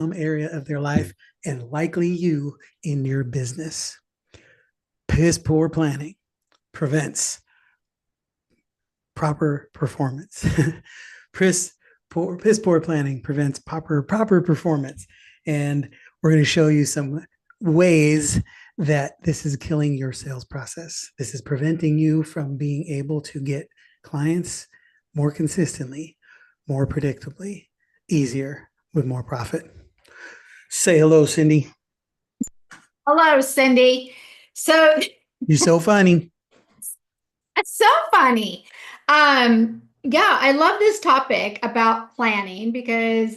some area of their life, and likely you in your business. Piss poor planning prevents proper performance. Piss poor planning prevents proper performance. And we're going to show you some ways that this is killing your sales process. This is preventing you from being able to get clients more consistently, more predictably, easier, with more profit. Say hello, Cindy. Hello, Cindy. So You're so funny. it's so funny. Yeah, I love this topic about planning because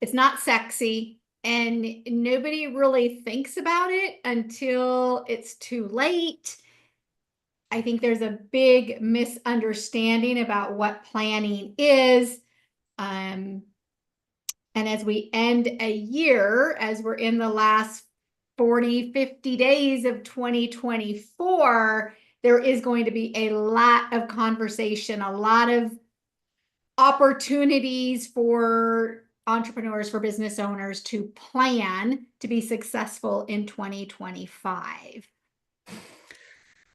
it's not sexy and nobody really thinks about it until it's too late. I think there's a big misunderstanding about what planning is. Um, and as we end a year, as we're in the last 40, 50 days of 2024, there is going to be a lot of conversation, a lot of opportunities for entrepreneurs, for business owners to plan to be successful in 2025.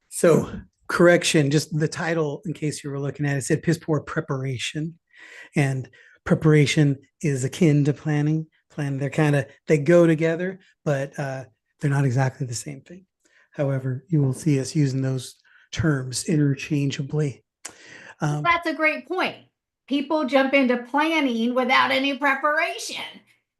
So, correction, just the title, in case you were looking at it, said piss poor preparation. And preparation is akin to planning. They go together, but they're not exactly the same thing. However, you will see us using those terms interchangeably. That's a great point. People jump into planning without any preparation.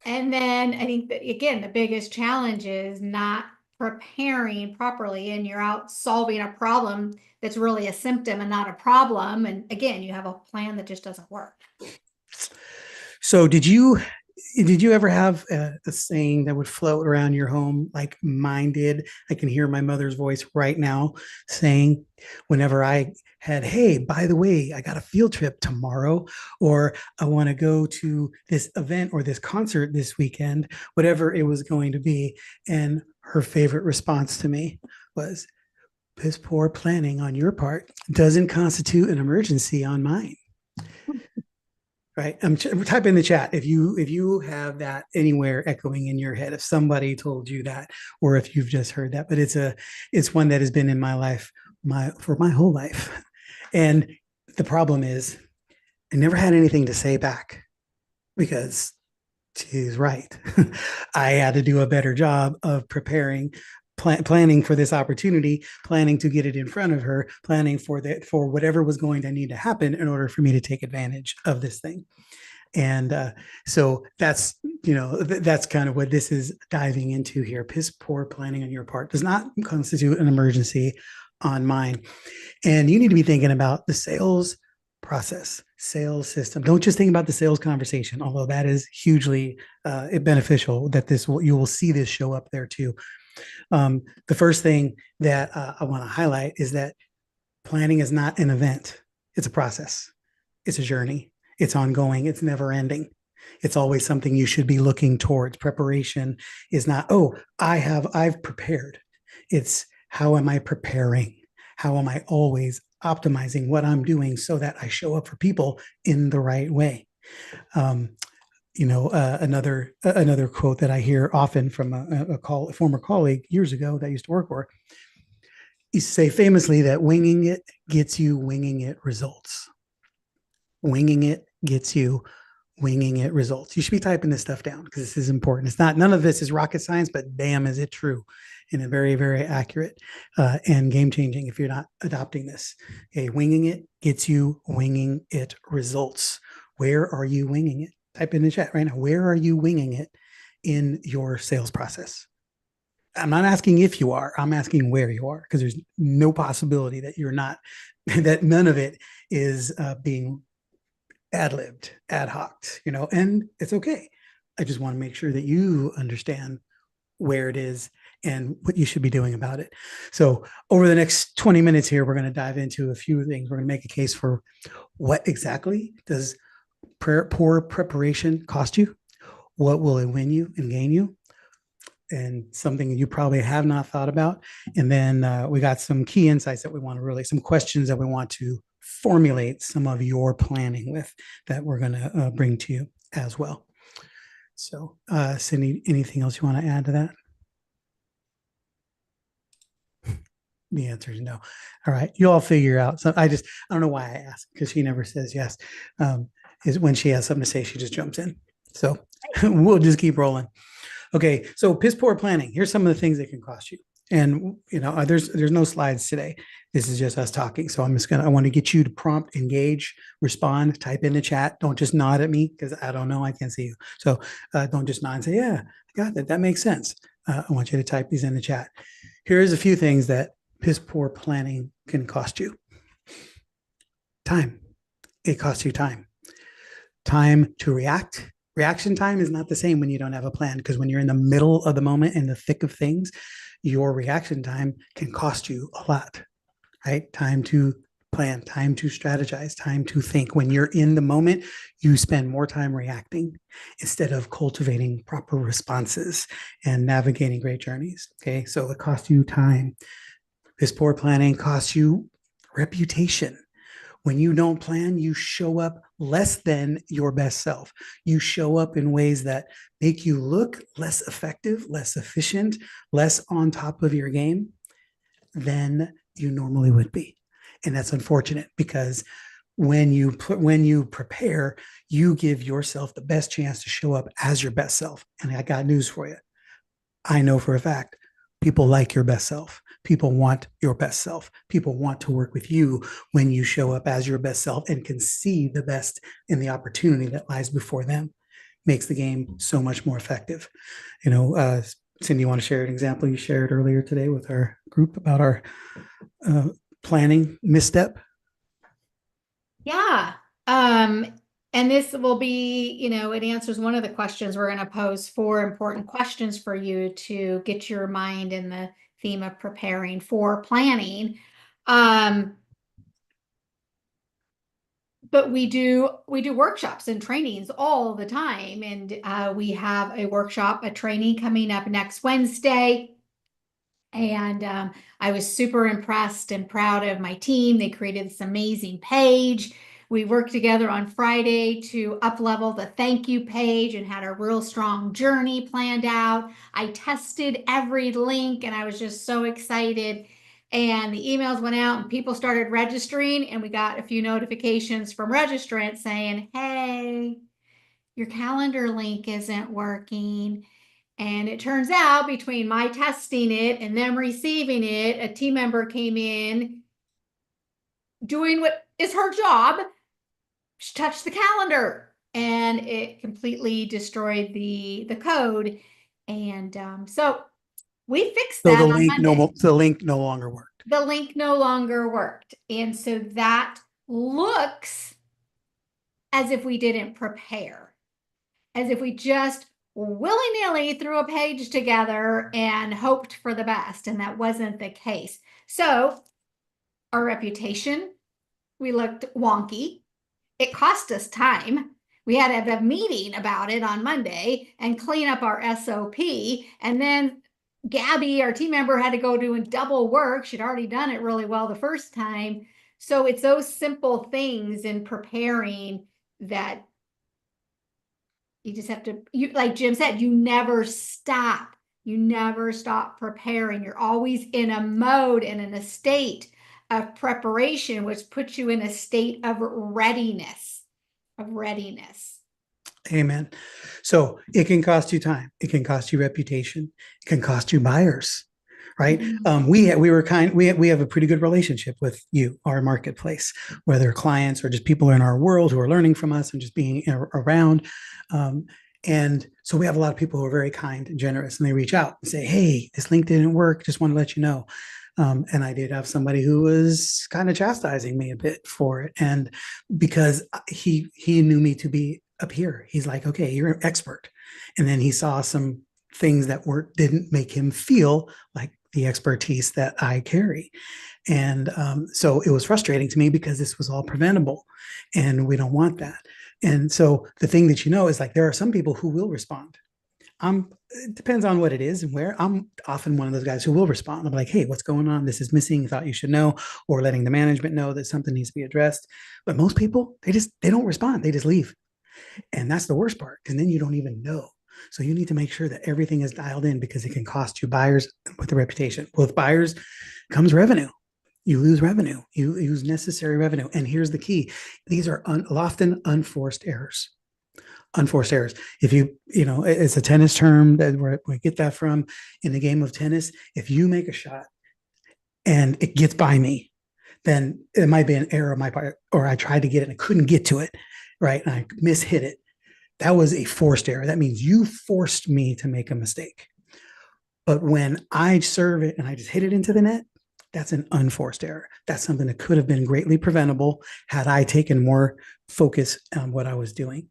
And then I think that, again, the biggest challenge is not preparing properly, and you're out solving a problem that's really a symptom and not a problem. And again, you have a plan that just doesn't work. So, did you ever have a saying that would float around your home like mine did? I can hear my mother's voice right now saying, whenever I had, hey, by the way, I got a field trip tomorrow, or I want to go to this event or this concert this weekend, whatever it was going to be. And her favorite response to me was, piss poor planning on your part doesn't constitute an emergency on mine. Right. Type in the chat if you have that anywhere echoing in your head, if somebody told you that, or if you've just heard that. But it's one that has been in my life for my whole life. And the problem is I never had anything to say back because she's right. I had to do a better job of planning for this opportunity, planning to get it in front of her, planning for whatever was going to need to happen in order for me to take advantage of this thing. And so that's kind of what this is diving into here. Piss poor planning on your part does not constitute an emergency on mine. And you need to be thinking about the sales process, sales system. Don't just think about the sales conversation, although that is hugely beneficial. You will see this show up there too. The first thing that I want to highlight is that planning is not an event. It's a process. It's a journey. It's ongoing. It's never ending. It's always something you should be looking towards. Preparation is not, oh, I've prepared. It's how am I preparing? How am I always optimizing what I'm doing so that I show up for people in the right way? Another quote that I hear often from a former colleague years ago that I used to work for. He used to say famously that winging it gets you winging it results. Winging it gets you winging it results. You should be typing this stuff down because this is important. None of this is rocket science, but damn, is it true and very, very accurate and game changing if you're not adopting this. Okay, winging it gets you winging it results. Where are you winging it? Type in the chat right now. Where are you winging it in your sales process? I'm not asking if you are, I'm asking where you are, because there's no possibility that you're not, that none of it is being ad-libbed, ad hoc, and it's okay. I just want to make sure that you understand where it is and what you should be doing about it. So over the next 20 minutes here, we're going to dive into a few things. We're going to make a case for what exactly does poor preparation cost you? What will it win you and gain you? And something you probably have not thought about. And then we got some key insights that we want to some questions that we want to formulate some of your planning with that we're going to bring to you as well. So, Cindy, anything else you want to add to that? The answer is no. All right. You all figure out. So I don't know why I asked because she never says yes. Is when she has something to say, she just jumps in. So we'll just keep rolling. Okay. So piss poor planning. Here's some of the things that can cost you. And there's no slides today. This is just us talking. So I want to get you to prompt, engage, respond, type in the chat. Don't just nod at me because I don't know. I can't see you. So don't just nod and say, yeah, I got that. That makes sense. I want you to type these in the chat. Here's a few things that piss poor planning can cost you. Time. It costs you time. Time to react. Reaction time is not the same when you don't have a plan, because when you're in the middle of the moment, in the thick of things, your reaction time can cost you a lot, right? Time to plan, time to strategize, time to think. When you're in the moment, you spend more time reacting instead of cultivating proper responses and navigating great journeys. Okay, so it costs you time. This poor planning costs you reputation. When you don't plan, you show up less than your best self. You show up in ways that make you look less effective, less efficient, less on top of your game than you normally would be. And that's unfortunate because when you prepare, you give yourself the best chance to show up as your best self. And I got news for you. I know for a fact people like your best self. People want your best self. People want to work with you when you show up as your best self and can see the best in the opportunity that lies before them. Makes the game so much more effective. Cindy, you want to share an example you shared earlier today with our group about our planning misstep? Yeah. And this will be, it answers one of the questions we're going to pose, 4 important questions for you to get your mind in the theme of preparing for planning. But we do workshops and trainings all the time. And we have a workshop, a training coming up next Wednesday. And I was super impressed and proud of my team. They created this amazing page. We worked together on Friday to up-level the thank you page and had a real strong journey planned out. I tested every link and I was just so excited. And the emails went out and people started registering, and we got a few notifications from registrants saying, hey, your calendar link isn't working. And it turns out between my testing it and them receiving it, a team member came in doing what is her job. She touched the calendar and it completely destroyed the code. And so we fixed So that on Monday. the link no longer worked. The link no longer worked. And so that looks as if we didn't prepare, as if we just willy-nilly threw a page together and hoped for the best. And that wasn't the case. So our reputation, we looked wonky. It cost us time. We had to have a meeting about it on Monday and clean up our SOP. And then Gabby, our team member, had to go doing double work. She'd already done it really well the first time. So it's those simple things in preparing that you just have to, like Jim said, you never stop. You never stop preparing. You're always in a mode and in a state of preparation, which puts you in a state of readiness. Amen. So it can cost you time. It can cost you reputation. It can cost you buyers, right? Mm-hmm. We have a pretty good relationship with you, our marketplace, whether clients or just people in our world who are learning from us and just being around. And so we have a lot of people who are very kind and generous, and they reach out and say, hey, this link didn't work. Just want to let you know. And I did have somebody who was kind of chastising me a bit for it. And because he knew me to be up here, he's like, okay, you're an expert. And then he saw some things that didn't make him feel like the expertise that I carry. And so it was frustrating to me because this was all preventable and we don't want that. And so the thing that is like, there are some people who will respond. It depends on what it is and where. I'm often one of those guys who will respond. I'm like, hey, what's going on? This is missing. Thought you should know, or letting the management know that something needs to be addressed. But most people, they don't respond. They just leave. And that's the worst part, because then you don't even know. So you need to make sure that everything is dialed in because it can cost you buyers with the reputation. With buyers comes revenue. You lose revenue. You lose necessary revenue. And here's the key. These are often unforced errors. Unforced errors. If it's a tennis term that where we get that from in the game of tennis. If you make a shot and it gets by me, then it might be an error on my part, or I tried to get it and I couldn't get to it, right? And I mishit it. That was a forced error. That means you forced me to make a mistake. But when I serve it and I just hit it into the net, that's an unforced error. That's something that could have been greatly preventable had I taken more focus on what I was doing.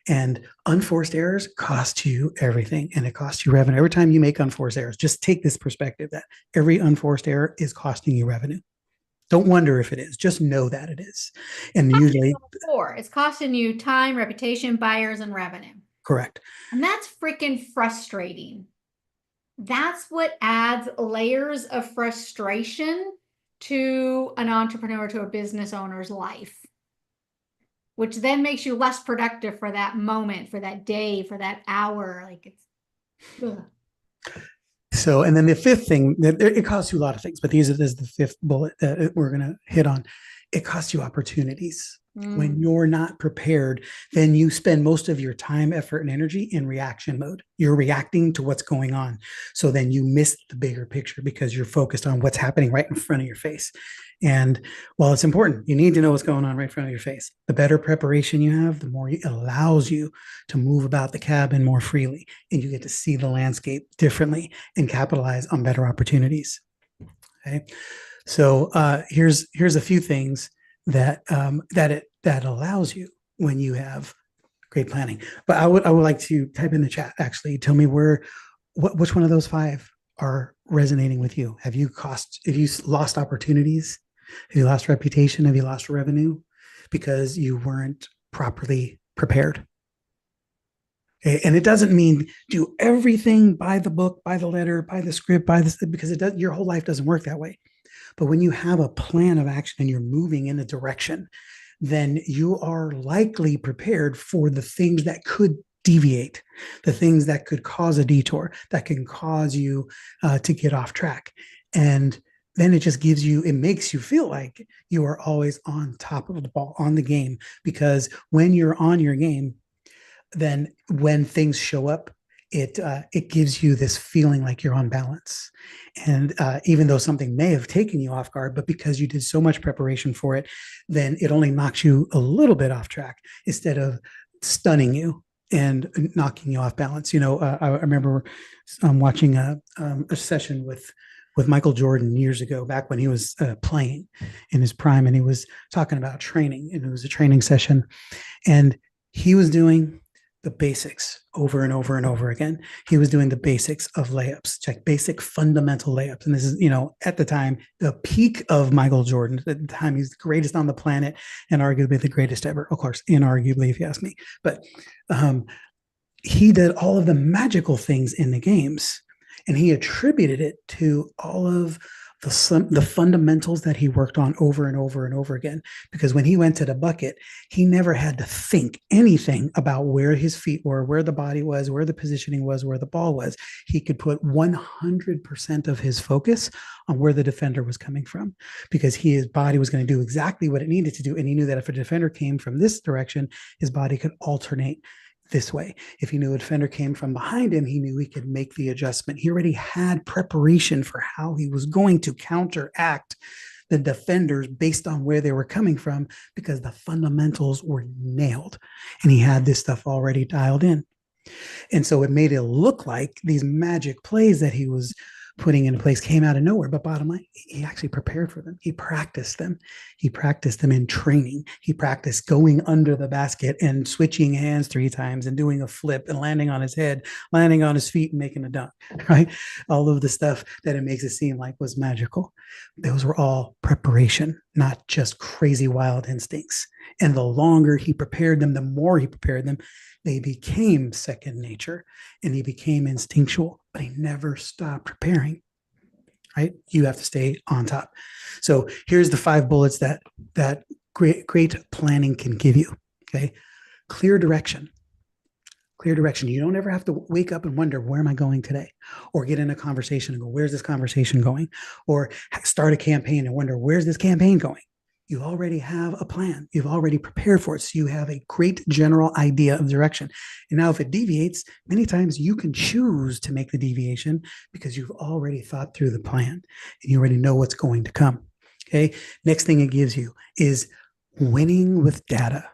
And unforced errors cost you everything, and it costs you revenue. Every time you make unforced errors, just take this perspective that every unforced error is costing you revenue. Don't wonder if it is. Just know that it is. And usually, it's costing you time, reputation, buyers, and revenue. Correct. And that's freaking frustrating. That's what adds layers of frustration to an entrepreneur, to a business owner's life, which then makes you less productive for that moment, for that day, for that hour. Like it's. Ugh. So, and then the fifth thing, it costs you a lot of things, but this is the fifth bullet that we're going to hit on. It costs you opportunities. When you're not prepared, then you spend most of your time, effort, and energy in reaction mode. You're reacting to what's going on. So then you miss the bigger picture because you're focused on what's happening right in front of your face. And while it's important, you need to know what's going on right in front of your face. The better preparation you have, the more it allows you to move about the cabin more freely, and you get to see the landscape differently and capitalize on better opportunities. Okay. So here's a few things that allows you when you have great planning. But I would like to type in the chat. Actually, tell me which one of those five are resonating with you. Have you lost opportunities? Have you lost reputation? Have you lost revenue because you weren't properly prepared? Okay. And it doesn't mean do everything by the book, by the letter, by the script, because your whole life doesn't work that way. But when you have a plan of action and you're moving in a direction, then you are likely prepared for the things that could deviate, the things that could cause a detour, that can cause you to get off track. And then it makes you feel like you are always on top of the ball, on the game, because when you're on your game, then when things show up, it gives you this feeling like you're on balance. And even though something may have taken you off guard, but because you did so much preparation for it, then it only knocks you a little bit off track instead of stunning you and knocking you off balance. I remember watching a session with Michael Jordan years ago, back when he was playing in his prime, and he was talking about training, and it was a training session, and he was doing the basics over and over and over again. He was doing the basics of layups, like basic fundamental layups. And this is, at the time, the peak of Michael Jordan. At the time, he's the greatest on the planet and arguably the greatest ever. Of course, inarguably, if you ask me. But he did all of the magical things in the games, and he attributed it to all of the fundamentals that he worked on over and over and over again. Because when he went to the bucket, he never had to think anything about where his feet were, where the body was, where the positioning was, where the ball was. He could put 100% of his focus on where the defender was coming from, because his body was going to do exactly what it needed to do. And he knew that if a defender came from this direction, his body could alternate this way. If he knew a defender came from behind him, he knew he could make the adjustment. He already had preparation for how he was going to counteract the defenders based on where they were coming from, because the fundamentals were nailed and he had this stuff already dialed in. And so it made it look like these magic plays that he was putting into place came out of nowhere. But bottom line, he actually prepared for them. He practiced them. He practiced them in training. He practiced going under the basket and switching hands 3 times and doing a flip and landing on his head, landing on his feet and making a dunk, right? All of the stuff that it makes it seem like was magical. Those were all preparation, not just crazy wild instincts. And the longer he prepared them, the more he prepared them, they became second nature and he became instinctual, but he never stopped preparing, right? You have to stay on top. So here's the 5 bullets that great planning can give you. Okay. Clear direction, Clear direction. You don't ever have to wake up and wonder, where am I going today? Or get in a conversation and go, where's this conversation going? Or start a campaign and wonder, where's this campaign going? You already have a plan. You've already prepared for it. So you have a great general idea of direction. And now if it deviates, many times you can choose to make the deviation because you've already thought through the plan and you already know what's going to come. Okay. Next thing it gives you is winning with data,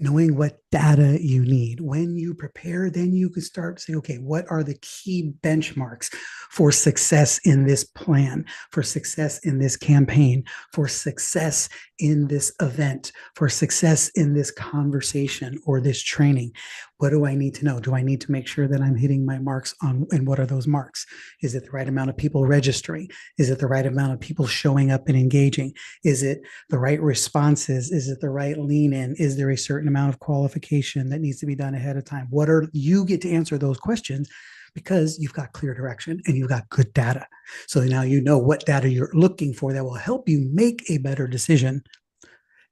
knowing what data you need. When you prepare, then you can start saying, okay, what are the key benchmarks for success in this plan, for success in this campaign, for success in this event, for success in this conversation or this training? What do I need to know? Do I need to make sure that I'm hitting my marks on, and what are those marks? Is it the right amount of people registering? Is it the right amount of people showing up and engaging? Is it the right responses? Is it the right lean in? Is there a certain amount of qualification that needs to be done ahead of time? You get to answer those questions because you've got clear direction and you've got good data. So now you know what data you're looking for that will help you make a better decision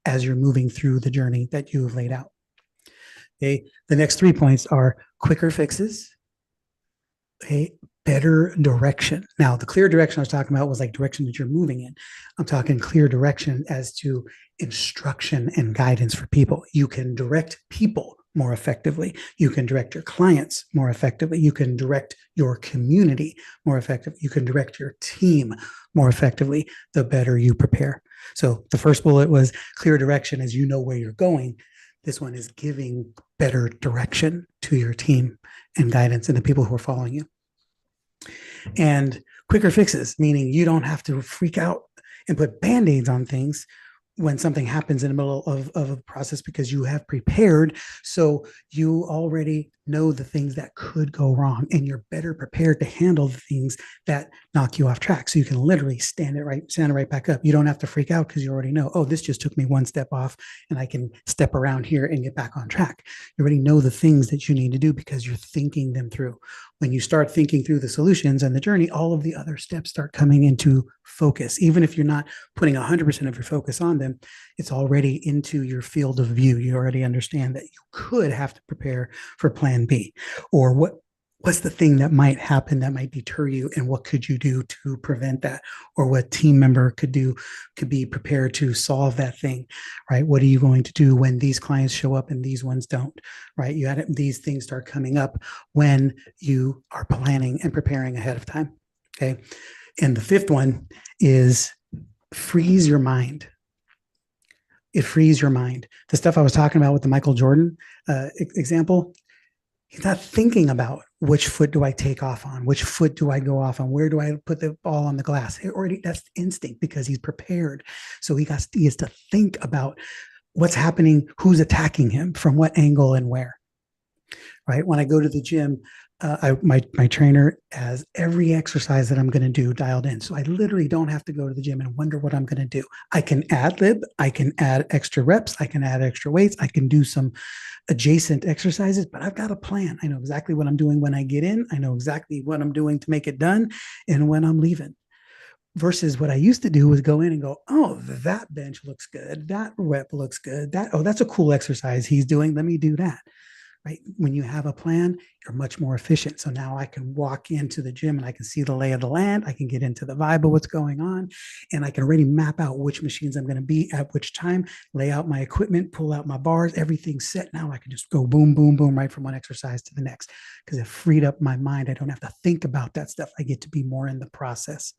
as you're moving through the journey that you have laid out. Okay. The next 3 points are quicker fixes, okay, better direction. Now, the clear direction I was talking about was like direction that you're moving in. I'm talking clear direction as to instruction and guidance for people. You can direct people more effectively. You can direct your clients more effectively. You can direct your community more effectively. You can direct your team more effectively the better you prepare. So the first bullet was clear direction as you know where you're going. This one is giving better direction to your team and guidance and the people who are following you. And quicker fixes, meaning you don't have to freak out and put band-aids on things when something happens in the middle of a process, because you have prepared. So you already know the things that could go wrong and you're better prepared to handle the things that knock you off track. So you can literally stand it right back up. You don't have to freak out because you already know, oh, this just took me one step off and I can step around here and get back on track. You already know the things that you need to do because you're thinking them through. When you start thinking through the solutions and the journey, all of the other steps start coming into focus. Even if you're not putting 100% of your focus on them, it's already into your field of view. You already understand that you could have to prepare for plan B, or what's the thing that might happen that might deter you, and what could you do to prevent that, or what team member could be prepared to solve that thing, right? What are you going to do when these clients show up and these ones don't, right? These things start coming up when you are planning and preparing ahead of time. Okay. And the 5th one is freeze your mind. It frees your mind. The stuff I was talking about with the Michael Jordan example, he's not thinking about which foot do I take off on, which foot do I go off on, where do I put the ball on the glass. That's instinct because he's prepared. So he has to think about what's happening, who's attacking him, from what angle and where. Right? When I go to the gym, my trainer has every exercise that I'm going to do dialed in. So I literally don't have to go to the gym and wonder what I'm going to do. I can ad lib, I can add extra reps, I can add extra weights, I can do some adjacent exercises, but I've got a plan. I know exactly what I'm doing when I get in. I know exactly what I'm doing to make it done and when I'm leaving. Versus what I used to do was go in and go, oh, that bench looks good. That rep looks good. That's a cool exercise he's doing. Let me do that. Right? When you have a plan, you're much more efficient. So now I can walk into the gym and I can see the lay of the land. I can get into the vibe of what's going on, and I can already map out which machines I'm going to be at which time, lay out my equipment, pull out my bars, everything's set. Now I can just go boom, boom, boom, right from one exercise to the next, because it freed up my mind. I don't have to think about that stuff. I get to be more in the process.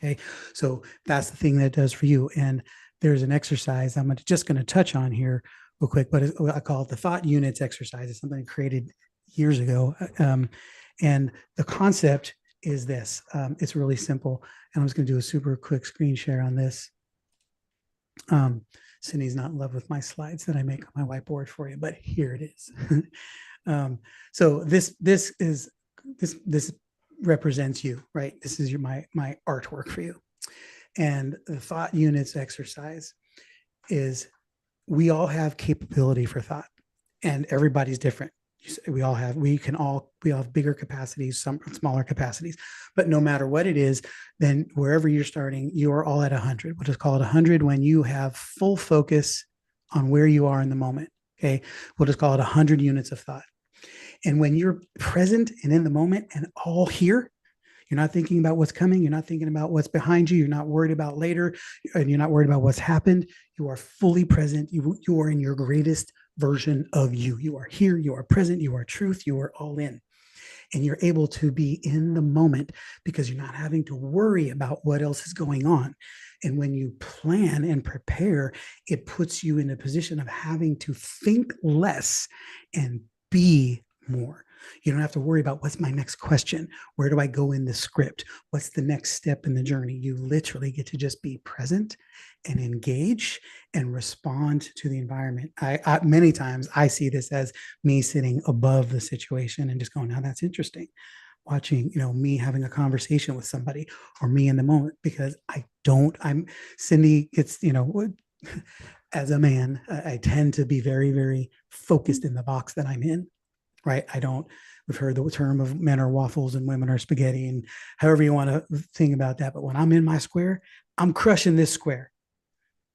Okay. So that's the thing that does for you. And there's an exercise I'm just going to touch on here real quick, but I call it the thought units exercise. It's something I created years ago. And the concept is this. It's really simple. And I'm just going to do a super quick screen share on this. Cindy's not in love with my slides that I make on my whiteboard for you, but here it is. So this represents you, right? This is my artwork for you. And the thought units exercise is, we all have capability for thought, and everybody's different. We have bigger capacities, some smaller capacities, but no matter what it is, then wherever you're starting, you're all at 100. We'll just call it 100 when you have full focus on where you are in the moment. Okay. We'll just call it 100 units of thought. And when you're present and in the moment and all here, you're not thinking about what's coming. You're not thinking about what's behind you. You're not worried about later, and you're not worried about what's happened. You are fully present. You are in your greatest version of you. You are here. You are present. You are truth. You are all in. And you're able to be in the moment because you're not having to worry about what else is going on. And when you plan and prepare, it puts you in a position of having to think less and be more. You don't have to worry about what's my next question? Where do I go in the script? What's the next step in the journey? You literally get to just be present and engage and respond to the environment. Many times I see this as me sitting above the situation and just going, now that's interesting. Watching, me having a conversation with somebody or me in the moment because Cindy gets, as a man, I tend to be very, very focused in the box that I'm in, right? We've heard the term of men are waffles and women are spaghetti and however you want to think about that. But when I'm in my square, I'm crushing this square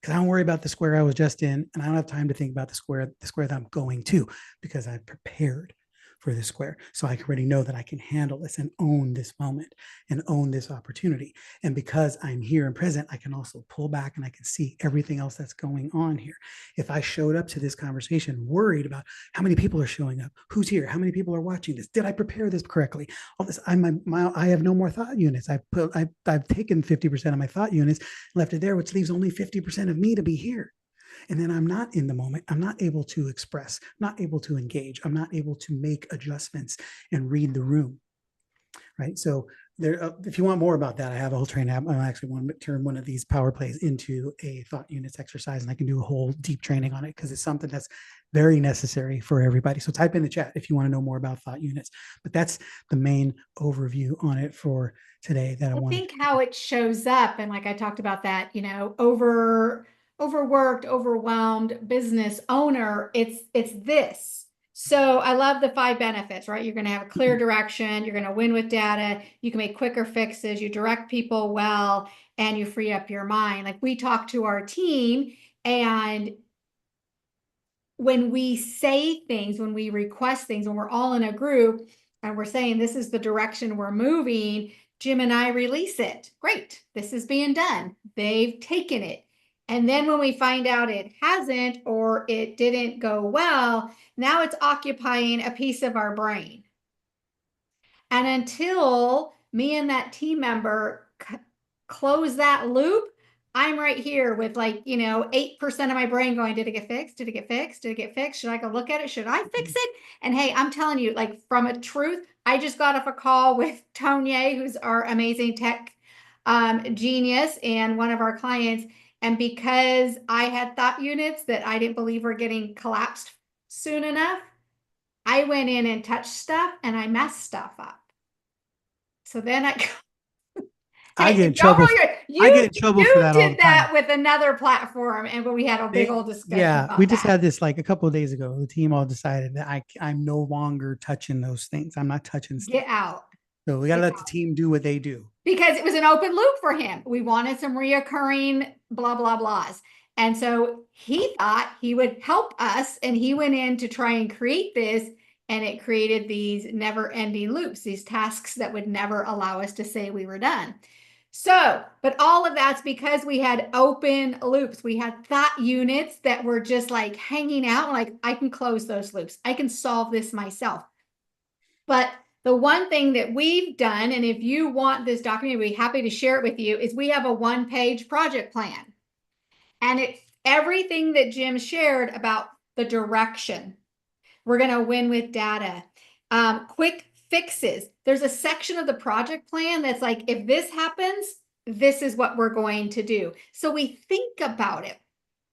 because I don't worry about the square I was just in, and I don't have time to think about the square that I'm going to, because I've prepared for this square. So I already know that I can handle this and own this moment and own this opportunity. And because I'm here and present, I can also pull back and I can see everything else that's going on here. If I showed up to this conversation worried about how many people are showing up, who's here, how many people are watching this, did I prepare this correctly? All this, I have no more thought units. I've taken 50% of my thought units, left it there, which leaves only 50% of me to be here. And then I'm not in the moment. I'm not able to express, not able to engage. I'm not able to make adjustments and read the room. Right. So if you want more about that, I have a whole training. I actually want to turn one of these power plays into a thought units exercise, and I can do a whole deep training on it because it's something that's very necessary for everybody. So type in the chat if you want to know more about thought units. But that's the main overview on it for today that I want to think how it shows up. And like I talked about that, overworked, overwhelmed business owner, it's this. So I love the 5 benefits, right? You're going to have a clear direction. You're going to win with data. You can make quicker fixes. You direct people well, and you free up your mind. Like we talk to our team, and when we say things, when we request things, when we're all in a group and we're saying this is the direction we're moving, Jim and I release it. Great, this is being done. They've taken it. And then when we find out it hasn't or it didn't go well, now it's occupying a piece of our brain. And until me and that team member close that loop, I'm right here with 8% of my brain going, did it get fixed? Did it get fixed? Did it get fixed? Should I go look at it? Should I fix it? And hey, I'm telling you, from a truth, I just got off a call with Tony, who's our amazing tech genius and one of our clients. And because I had thought units that I didn't believe were getting collapsed soon enough, I went in and touched stuff and I messed stuff up. So then I get in don't trouble. roll I get you in trouble for that all did the time. that with another platform, and we had a big old discussion Yeah, we about just that. had this like a couple of days ago. The team all decided that I'm no longer touching those things. I'm not touching stuff. Get out. So we got to Get let the out. team do what they do. Because it was an open loop for him. We wanted some reoccurring blah, blah, blahs. And so he thought he would help us, and he went in to try and create this, and it created these never ending loops, these tasks that would never allow us to say we were done. So, but all of that's because we had open loops. We had thought units that were just like hanging out, like I can close those loops. I can solve this myself. But the one thing that we've done, and if you want this document, we'd be happy to share it with you, is we have a 1-page project plan. And it's everything that Jim shared about the direction. We're going to win with data. Quick fixes. There's a section of the project plan that's like, if this happens, this is what we're going to do. So we think about it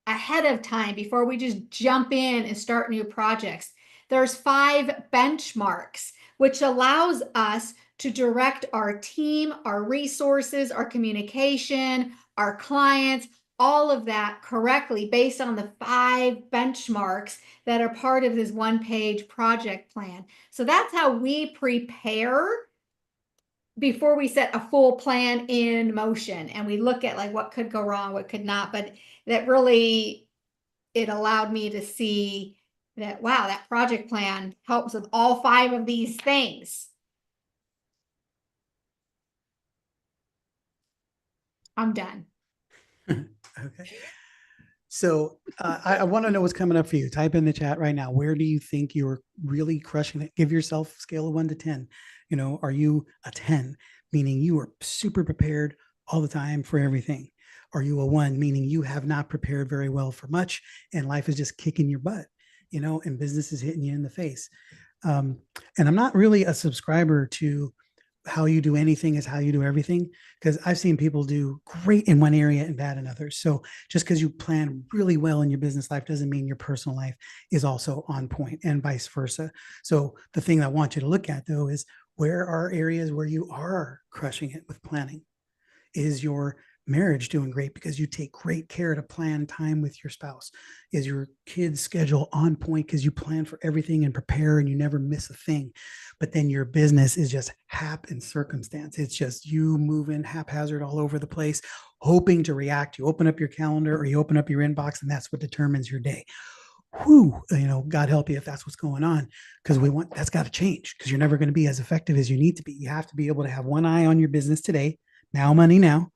ahead of time before we just jump in and start new projects. There's 5 benchmarks, which allows us to direct our team, our resources, our communication, our clients, all of that correctly based on the 5 benchmarks that are part of this 1-page project plan. So that's how we prepare before we set a full plan in motion, and we look at what could go wrong, what could not. But that really, it allowed me to see that, wow, that project plan helps with all 5 of these things. I'm done. Okay. So I want to know what's coming up for you. Type in the chat right now. Where do you think you're really crushing it? Give yourself a scale of 1 to 10. Are you a 10, meaning you are super prepared all the time for everything? Are you a 1, meaning you have not prepared very well for much and life is just kicking your butt, and business is hitting you in the face? Um, and I'm not really a subscriber to how you do anything is how you do everything, because I've seen people do great in one area and bad in others. So just because you plan really well in your business life doesn't mean your personal life is also on point, and vice versa. So the thing I want you to look at, though, is where are areas where you are crushing it with planning? Is your marriage doing great because you take great care to plan time with your spouse? Is your kids' schedule on point because you plan for everything and prepare and you never miss a thing? But then your business is just hap and circumstance. It's just you moving haphazard all over the place, hoping to react. You open up your calendar or you open up your inbox, and that's what determines your day. Whew, God help you if that's what's going on, because that's got to change, because you're never going to be as effective as you need to be. You have to be able to have one eye on your business today, now money now.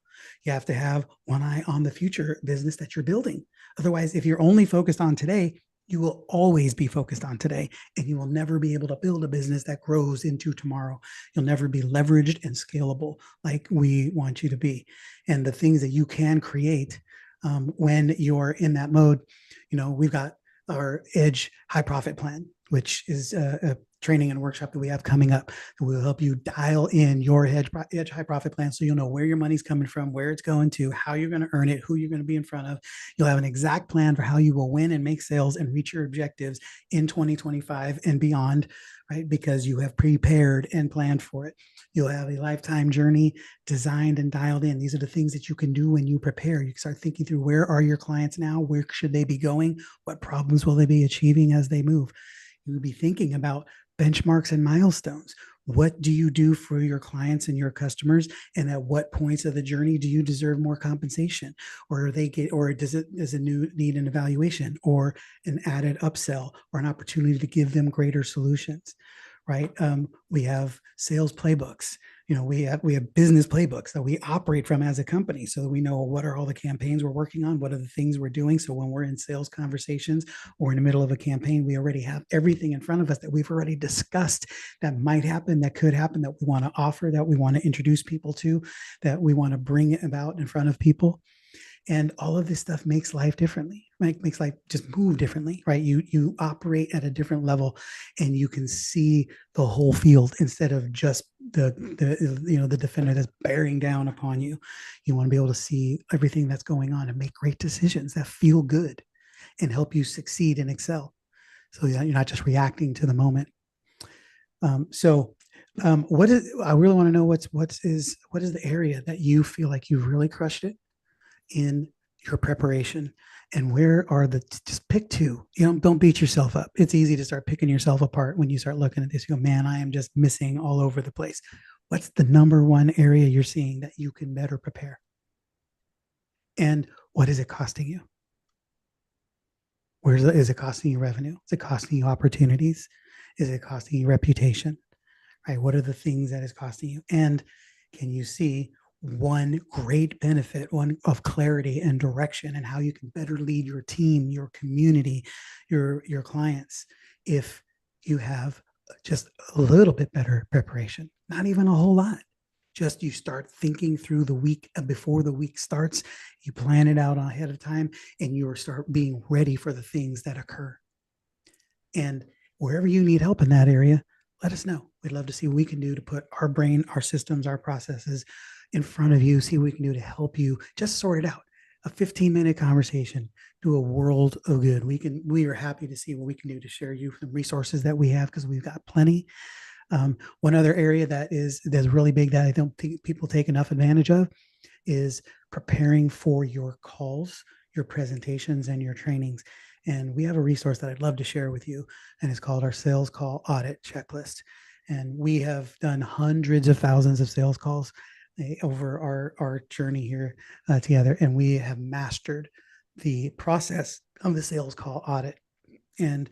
You have to have one eye on the future business that you're building. Otherwise, if you're only focused on today, you will always be focused on today, and you will never be able to build a business that grows into tomorrow. You'll never be leveraged and scalable like we want you to be. And the things that you can create when you're in that mode, we've got our Edge High Profit Plan, which is a training and workshop that we have coming up. We'll help you dial in your Edge High Profit Plan, so you'll know where your money's coming from, where it's going to, how you're going to earn it, who you're going to be in front of. You'll have an exact plan for how you will win and make sales and reach your objectives in 2025 and beyond, right? Because you have prepared and planned for it. You'll have a lifetime journey designed and dialed in. These are the things that you can do when you prepare. You start thinking through, where are your clients now? Where should they be going? What problems will they be achieving as they move? You would be thinking about benchmarks and milestones. What do you do for your clients and your customers? And at what points of the journey do you deserve more compensation? Or does it need an evaluation or an added upsell or an opportunity to give them greater solutions? Right? We have sales playbooks. We have business playbooks that we operate from as a company, so that we know what are all the campaigns we're working on, what are the things we're doing. So when we're in sales conversations or in the middle of a campaign, we already have everything in front of us that we've already discussed, that might happen, that could happen, that we want to offer, that we want to introduce people to, that we want to bring about in front of people. And all of this stuff makes life differently, right? Makes life just move differently, right? You operate at a different level, and you can see the whole field instead of just the defender that's bearing down upon you. You want to be able to see everything that's going on and make great decisions that feel good and help you succeed and excel. So you're not just reacting to the moment. What is? I really want to know what is the area that you feel like you've really crushed it in your preparation, and where are just pick 2. Don't beat yourself up. It's easy to start picking yourself apart when you start looking at this. You go, man, I am just missing all over the place. What's the number one area you're seeing that you can better prepare? And what is it costing you? Is it costing you revenue? Is it costing you opportunities? Is it costing you reputation? Right? What are the things that is costing you? And can you see one great benefit, one of clarity and direction, and how you can better lead your team, your community, your clients, if you have just a little bit better preparation? Not even a whole lot. Just you start thinking through the week before the week starts, you plan it out ahead of time, and you start being ready for the things that occur. And wherever you need help in that area, let us know. We'd love to see what we can do to put our brain, our systems, our processes in front of you, see what we can do to help you just sort it out. A 15-minute conversation, do a world of good. We are happy to see what we can do to share you some resources that we have, because we've got plenty. One other area that's really big that I don't think people take enough advantage of is preparing for your calls, your presentations, and your trainings. And we have a resource that I'd love to share with you, and it's called our Sales Call Audit Checklist. And we have done hundreds of thousands of sales calls over our journey here together, and we have mastered the process of the sales call audit. And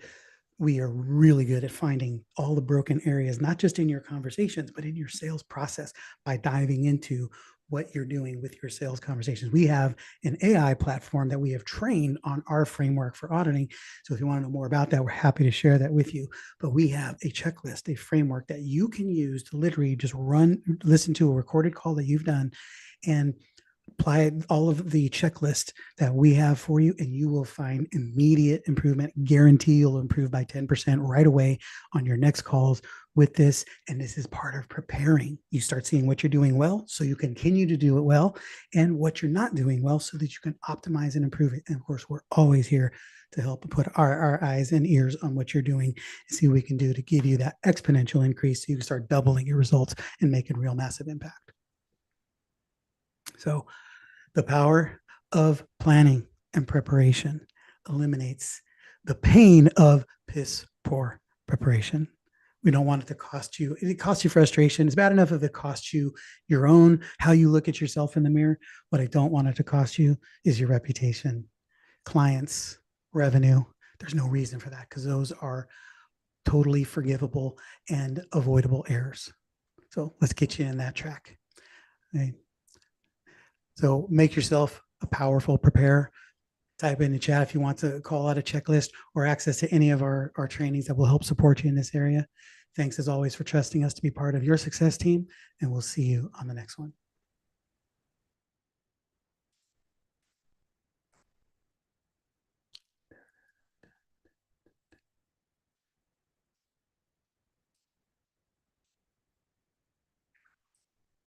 we are really good at finding all the broken areas, not just in your conversations, but in your sales process by diving into what you're doing with your sales conversations. We have an AI platform that we have trained on our framework for auditing. So if you want to know more about that, we're happy to share that with you. But we have a checklist, a framework that you can use to literally just listen to a recorded call that you've done and apply all of the checklist that we have for you, and you will find immediate improvement. Guarantee you'll improve by 10% right away on your next calls with this. And this is part of preparing. You start seeing what you're doing well, so you continue to do it well, and what you're not doing well, so that you can optimize and improve it. And of course, we're always here to help put our eyes and ears on what you're doing and see what we can do to give you that exponential increase so you can start doubling your results and making real massive impact. So the power of planning and preparation eliminates the pain of piss poor preparation. We don't want it to cost you. It costs you frustration. It's bad enough if it costs you your own, how you look at yourself in the mirror. What I don't want it to cost you is your reputation, clients, revenue. There's no reason for that, because those are totally forgivable and avoidable errors. So let's get you in that track. Okay. So make yourself a powerful preparer. Type in the chat if you want to call out a checklist or access to any of our trainings that will help support you in this area. Thanks as always for trusting us to be part of your success team, and we'll see you on the next one.